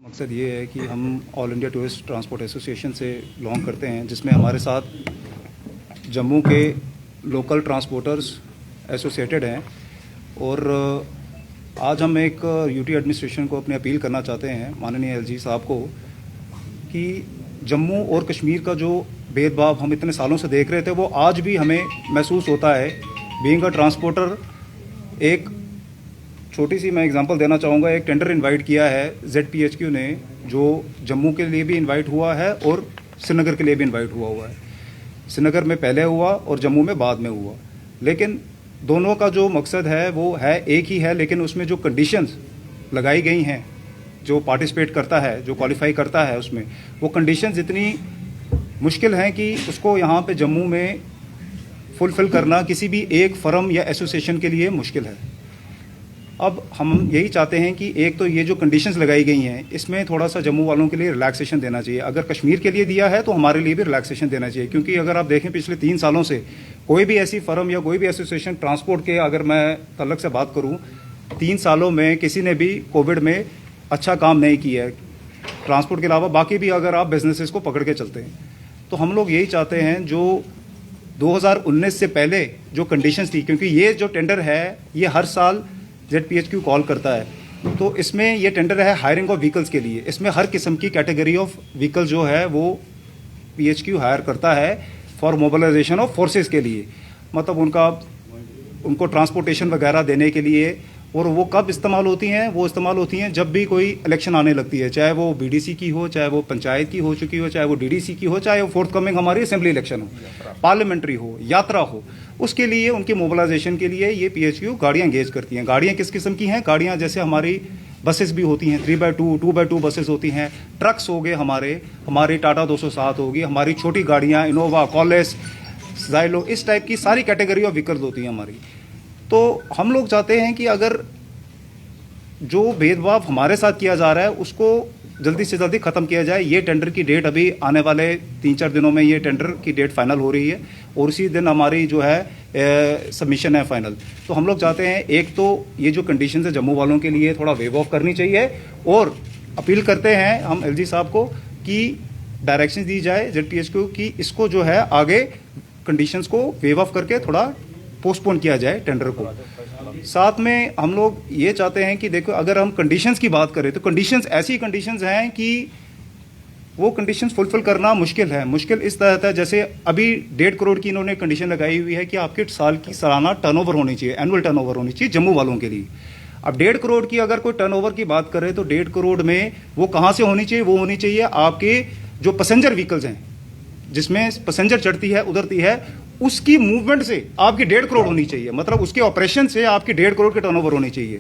मकसद ये है कि हम all India tourist transport association से बिलोंग करते हैं, जिसमें हमारे साथ जम्मू के लोकल ट्रांसपोर्टर्स एसोसिएटेड हैं। और आज हम एक यूटी एडमिनिस्ट्रेशन को अपनी अपील करना चाहते हैं, माननीय एलजी साहब को, कि जम्मू और कश्मीर का जो भेदभाव हम इतने सालों से देख रहे थे वो आज भी हमें महसूस होता है। बीइंग अ ट्रांसपोर्टर, एक छोटी सी मैं एग्जांपल देना चाहूँगा। एक टेंडर इनवाइट किया है ZPHQ ने, जो जम्मू के लिए भी इनवाइट हुआ है और श्रीनगर के लिए भी इनवाइट हुआ है। श्रीनगर में पहले हुआ और जम्मू में बाद में हुआ, लेकिन दोनों का जो मकसद है वो है एक ही है। लेकिन उसमें जो कंडीशंस लगाई गई हैं, जो पार्टिसिपेट करता है, जो क्वालिफाई करता है, उसमें वो कंडीशंस इतनी मुश्किल हैं कि उसको यहाँ पे जम्मू में फुलफिल करना किसी भी एक फर्म या एसोसिएशन के लिए मुश्किल है। अब हम यही चाहते हैं कि एक तो ये जो कंडीशंस लगाई गई हैं, इसमें थोड़ा सा जम्मू वालों के लिए रिलैक्सेशन देना चाहिए। अगर कश्मीर के लिए दिया है तो हमारे लिए भी रिलैक्सेशन देना चाहिए, क्योंकि अगर आप देखें पिछले 3 सालों से कोई भी ऐसी फर्म या कोई भी एसोसिएशन ट्रांसपोर्ट के, अगर मैं तल्लक से बात करूं, 3 सालों में किसी ने भी कोविड में अच्छा काम नहीं किया है। ट्रांसपोर्ट के अलावा बाकी भी अगर आप बिजनेसेस को पकड़ के चलते हैं, तो हम लोग यही चाहते हैं जो 2019 से पहले जो कंडीशंस थी, क्योंकि ये जो टेंडर है ये हर साल ZPHQ कॉल करता है, तो इसमें ये टेंडर है हायरिंग ऑफ व्हीकल्स के लिए। इसमें हर किस्म की कैटेगरी ऑफ व्हीकल जो है वो PHQ हायर करता है फॉर मोबिलाइजेशन ऑफ फोर्सेस के लिए, मतलब उनको ट्रांसपोर्टेशन वगैरह देने के लिए। और वो कब इस्तेमाल होती हैं? वो इस्तेमाल होती हैं जब भी कोई इलेक्शन आने लगती है, चाहे वो BDC की हो, चाहे वो पंचायत की हो चुकी हो, चाहे वो DDC की हो, चाहे वो फोर्थ कमिंग हमारी असेंबली इलेक्शन हो, पार्लियामेंट्री हो, यात्रा हो। उसके लिए, उनकी मोबिलाइजेशन के लिए ये PHQ गाड़ियाँ एंगेज करती हैं। गाड़ियाँ किस किस्म की हैं? गाड़ियाँ जैसे हमारी बसेस भी होती हैं, 3x2, 2x2 बसेस होती हैं, ट्रक्स हो गए, हमारी टाटा 207 होगी, हमारी छोटी गाड़ियाँ इनोवा, कॉलेस, जाइलो, इस टाइप की सारी कैटेगरी ऑफ व्हीकल्स होती हैं हमारी। तो हम लोग चाहते हैं कि अगर जो भेदभाव हमारे साथ किया जा रहा है उसको जल्दी से जल्दी ख़त्म किया जाए। ये टेंडर की डेट अभी आने वाले 3-4 दिनों में ये टेंडर की डेट फाइनल हो रही है और उसी दिन हमारी जो है सबमिशन है फाइनल। तो हम लोग चाहते हैं, एक तो ये जो कंडीशन है जम्मू वालों के लिए थोड़ा वेव ऑफ करनी चाहिए, और अपील करते हैं हम LG साहब को कि डायरेक्शन दी जाए ZPHQ की इसको जो है आगे कंडीशंस को वेव ऑफ करके थोड़ा पोस्टपोन किया जाए टेंडर को। साथ में हम लोग ये चाहते हैं कि देखो, अगर हम कंडीशंस की बात करें तो कंडीशंस ऐसी कंडीशंस हैं कि वो कंडीशंस फुलफिल करना मुश्किल है। मुश्किल इस तरह है, जैसे अभी 1.5 करोड़ की इन्होंने कंडीशन लगाई हुई है कि आपके साल की सालाना टर्नओवर होनी चाहिए, एनुअल टर्नओवर होनी चाहिए जम्मू वालों के लिए। अब 1.5 करोड़ की अगर कोई टर्नओवर की बात करें तो 1.5 करोड़ में वो कहाँ से होनी चाहिए? वो होनी चाहिए आपके जो पैसेंजर व्हीकल्स हैं, जिसमें पैसेंजर चढ़ती है उतरती है, उसकी मूवमेंट से आपकी 1.5 करोड़ होनी चाहिए। मतलब उसके ऑपरेशन से आपकी 1.5 करोड़ की टर्नओवर होनी चाहिए।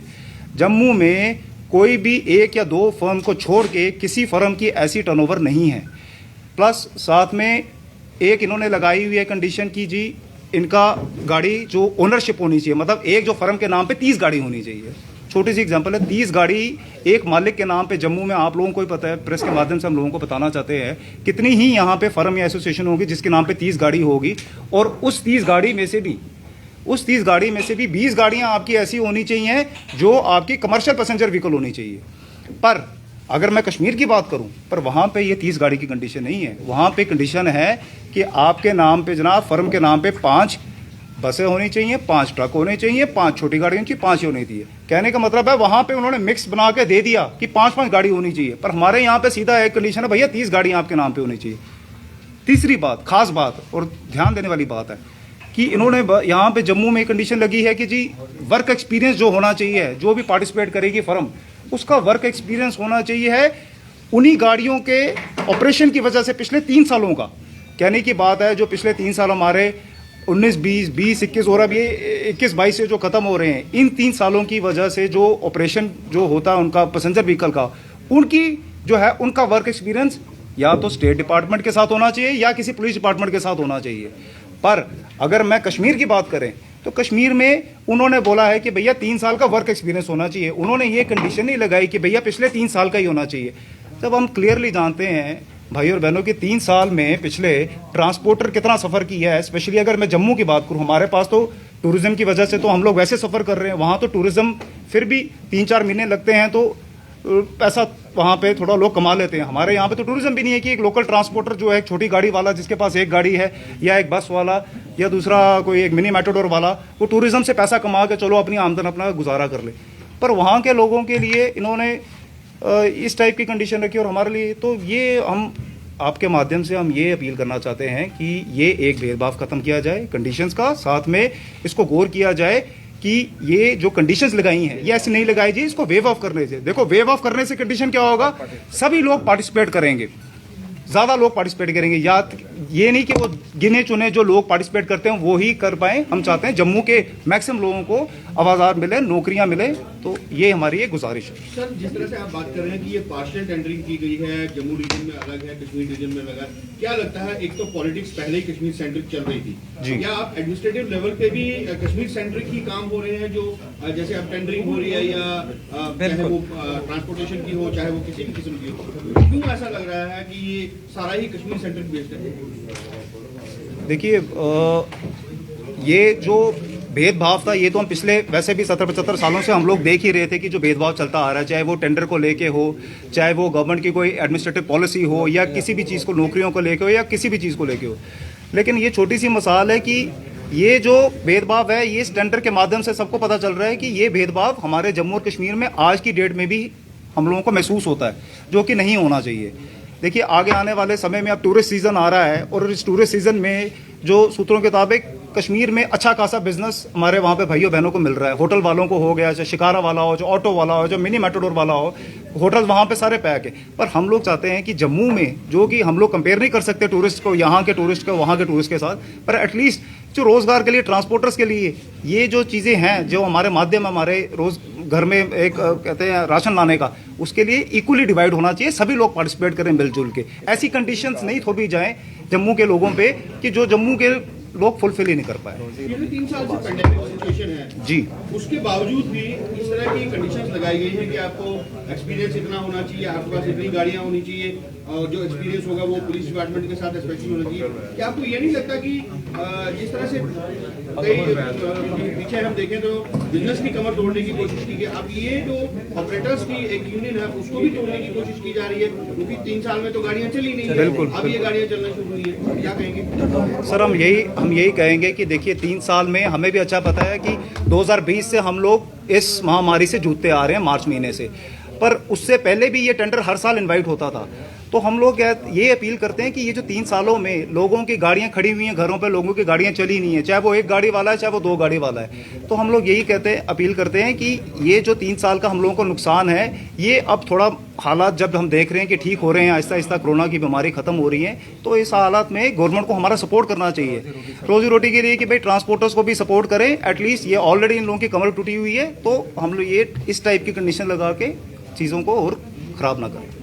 जम्मू में कोई भी 1 या 2 फर्म को छोड़ के किसी फर्म की ऐसी टर्नओवर नहीं है। प्लस साथ में एक इन्होंने लगाई हुई है कंडीशन की जी, इनका गाड़ी जो ओनरशिप होनी चाहिए, मतलब एक जो फर्म के नाम पे 30 गाड़ी होनी चाहिए। छोटी सी एग्जांपल है, 30 गाड़ी एक मालिक के नाम पे जम्मू में, आप लोगों को ही पता है, प्रेस के माध्यम से हम लोगों को बताना चाहते हैं, कितनी ही यहाँ पे फर्म या एसोसिएशन होगी जिसके नाम पे 30 गाड़ी होगी, और उस 30 गाड़ी में से भी 20 गाड़ियाँ आपकी ऐसी होनी चाहिए जो आपकी कमर्शियल पैसेंजर व्हीकल होनी चाहिए। पर अगर मैं कश्मीर की बात करूं, पर वहाँ पे ये 30 गाड़ी की कंडीशन नहीं है। वहाँ पे कंडीशन है कि आपके नाम पे, जनाब, फर्म के नाम पे 5 बसें होनी चाहिए, 5 ट्रक होने चाहिए, 5 छोटी गाड़ी होनी चाहिए, 5 ही होनी चाहिए। कहने का मतलब है वहाँ पे उन्होंने मिक्स बना के दे दिया कि 5-5 गाड़ी होनी चाहिए, पर हमारे यहाँ पे सीधा एक कंडीशन है, भैया 30 गाड़ी आपके नाम पे होनी चाहिए। तीसरी बात, खास बात और ध्यान देने वाली बात है कि इन्होंने यहाँ पे जम्मू में कंडीशन लगी है कि जी वर्क एक्सपीरियंस जो होना चाहिए, जो भी पार्टिसिपेट करेगी फर्म, उसका वर्क एक्सपीरियंस होना चाहिए है उन्हीं गाड़ियों के ऑपरेशन की वजह से पिछले 3 सालों का। कहने की बात है जो पिछले 3 साल हमारे 19-20, 20-21 और अब ये 21-22 से जो खत्म हो रहे हैं, इन 3 सालों की वजह से जो ऑपरेशन जो होता है उनका पैसेंजर व्हीकल का, उनकी जो है उनका वर्क एक्सपीरियंस या तो स्टेट डिपार्टमेंट के साथ होना चाहिए या किसी पुलिस डिपार्टमेंट के साथ होना चाहिए। पर अगर मैं कश्मीर की बात करें तो कश्मीर में उन्होंने बोला है कि भैया 3 साल का वर्क एक्सपीरियंस होना चाहिए। उन्होंने ये कंडीशन नहीं लगाई कि भैया पिछले 3 साल का ही होना चाहिए। जब हम क्लियरली जानते हैं भाई और बहनों कि 3 साल में पिछले ट्रांसपोर्टर कितना सफ़र किया है, स्पेशली अगर मैं जम्मू की बात करूं, हमारे पास तो टूरिज्म की वजह से तो हम लोग वैसे सफ़र कर रहे हैं, वहाँ तो टूरिज्म फिर भी 3-4 महीने लगते हैं, तो पैसा वहाँ पे थोड़ा लोग कमा लेते हैं। हमारे यहाँ पे तो टूरिज्म भी नहीं है कि एक लोकल ट्रांसपोर्टर जो है, एक छोटी गाड़ी वाला जिसके पास एक गाड़ी है, या एक बस वाला, या दूसरा कोई एक मिनी मेटाडोर वाला, वो टूरिज्म से पैसा कमा के चलो अपनी आमदन अपना गुजारा कर ले। पर वहाँ के लोगों के लिए इन्होंने इस टाइप की कंडीशन रखी, और हमारे लिए तो ये हम आपके माध्यम से हम ये अपील करना चाहते हैं कि ये एक भेदभाव खत्म किया जाए कंडीशंस का, साथ में इसको गौर किया जाए कि ये जो कंडीशंस लगाई हैं ये ऐसे नहीं लगाई जी, इसको वेव ऑफ करने से। देखो, वेव ऑफ करने से कंडीशन क्या होगा, सभी लोग पार्टिसिपेट करेंगे, ज़्यादा लोग पार्टिसिपेट करेंगे। या ये नहीं कि वो गिने चुने जो लोग पार्टिसिपेट करते हैं वो ही कर पाएँ। हम चाहते हैं जम्मू के मैक्सिमम लोगों को आवाज़ार मिले, नौकरियां मिले। तो ये हमारी एक गुजारिश है। सर, जिस तरह से आप बात कर रहे हैं कि ये पार्शियल टेंडरिंग की गई है, जम्मू रीजन में अलग है, कश्मीर रीजन में अलग है, क्या लगता है, एक तो पॉलिटिक्स पहले ही कश्मीर सेंट्रिक चल रही थी जी, क्या आप एडमिनिस्ट्रेटिव लेवल पे भी कश्मीर सेंट्रिक ही काम हो रहे हैं, जो जैसे अब टेंडरिंग हो रही है, या चाहे वो ट्रांसपोर्टेशन की हो, चाहे वो किसी भी किस्म की हो, क्यों ऐसा लग रहा है कि ये सारा ही कश्मीर सेंट्रिक बेस्ड है? देखिए, ये जो भेदभाव था ये तो हम पिछले वैसे भी 70-75 सालों से हम लोग देख ही रहे थे कि जो भेदभाव चलता आ रहा है, चाहे वो टेंडर को लेके हो, चाहे वो गवर्नमेंट की कोई एडमिनिस्ट्रेटिव पॉलिसी हो, या किसी भी चीज़ को, नौकरियों को लेके हो, या किसी भी चीज़ को लेके हो। लेकिन ये छोटी सी मिसाल है कि ये जो भेदभाव है ये इस टेंडर के माध्यम से सबको पता चल रहा है कि ये भेदभाव हमारे जम्मू और कश्मीर में आज की डेट में भी हम लोगों को महसूस होता है, जो कि नहीं होना चाहिए। देखिए, आगे आने वाले समय में अब टूरिस्ट सीज़न आ रहा है, और इस टूरिस्ट सीज़न में जो सूत्रों के मुताबिक कश्मीर में अच्छा खासा बिजनेस हमारे वहाँ पे भाइयों बहनों को मिल रहा है। होटल वालों को हो गया, चाहे शिकारा वाला हो, जो ऑटो वाला हो, जो मिनी मेटाडोर वाला हो, होटल वहाँ पे सारे पैक है। पर हम लोग चाहते हैं कि जम्मू में, जो कि हम लोग कंपेयर नहीं कर सकते टूरिस्ट को, यहाँ के टूरिस्ट को वहाँ के टूरिस्ट के साथ, पर एटलीस्ट जो रोज़गार के लिए, ट्रांसपोर्टर्स के लिए ये जो चीज़ें हैं, जो हमारे माध्यम हमारे रोज़ घर में एक कहते हैं राशन लाने का, उसके लिए इक्वली डिवाइड होना चाहिए, सभी लोग पार्टिसिपेट करें मिलजुल के। ऐसी कंडीशंस नहीं थोपी जाएं जम्मू के लोगों पे कि जो जम्मू के लोग फुलफिल ही नहीं कर पाए। 3 साल से पेंडेमिक सिचुएशन है जी, उसके बावजूद भी इस तरह की कंडीशंस लगाई गई है कि आपको एक्सपीरियंस इतना होना चाहिए, आपके पास इतनी गाड़ियां होनी चाहिए, और जो एक्सपीरियंस होगा वो पुलिस डिपार्टमेंट के साथ स्पेशली होना चाहिए। क्या आपको ये नहीं लगता कि जिस तरह से कई पीछे हम देखें तो बिजनेस की कमर तोड़ने की कोशिश की गई, अब ये जो ऑपरेटर्स की एक यूनियन है उसको भी तोड़ने की कोशिश की जा रही है, क्योंकि 3 साल में तो गाड़ियां चली नहीं है, बिल्कुल, अब ये गाड़ियां चलना शुरू हुई है, क्या कहेंगे? सर, हम यही कहेंगे कि देखिए, 3 साल में हमें भी अच्छा पता है कि 2020 से हम लोग इस महामारी से जूझते आ रहे हैं, मार्च महीने से। पर उससे पहले भी ये टेंडर हर साल इनवाइट होता था। तो हम लोग ये अपील करते हैं कि ये जो 3 सालों में लोगों की गाड़ियां खड़ी हुई हैं घरों पे, लोगों की गाड़ियां चली नहीं है, चाहे वो एक गाड़ी वाला है, चाहे वो 2 गाड़ी वाला है, तो हम लोग यही अपील करते हैं कि ये जो 3 साल का हम लोगों को नुकसान है, ये अब थोड़ा हालात जब हम देख रहे हैं कि ठीक हो रहे हैं, आहिस्ता आहिस्ता कोरोना की बीमारी खत्म हो रही है, तो इस हालात में गवर्नमेंट को हमारा सपोर्ट करना चाहिए रोजी रोटी के लिए, कि भाई ट्रांसपोर्टर्स को भी सपोर्ट करें एटलीस्ट। ये ऑलरेडी इन लोगों की कमर टूटी हुई है, तो हम लोग ये इस टाइप की कंडीशन लगा के चीज़ों को और ख़राब ना करें।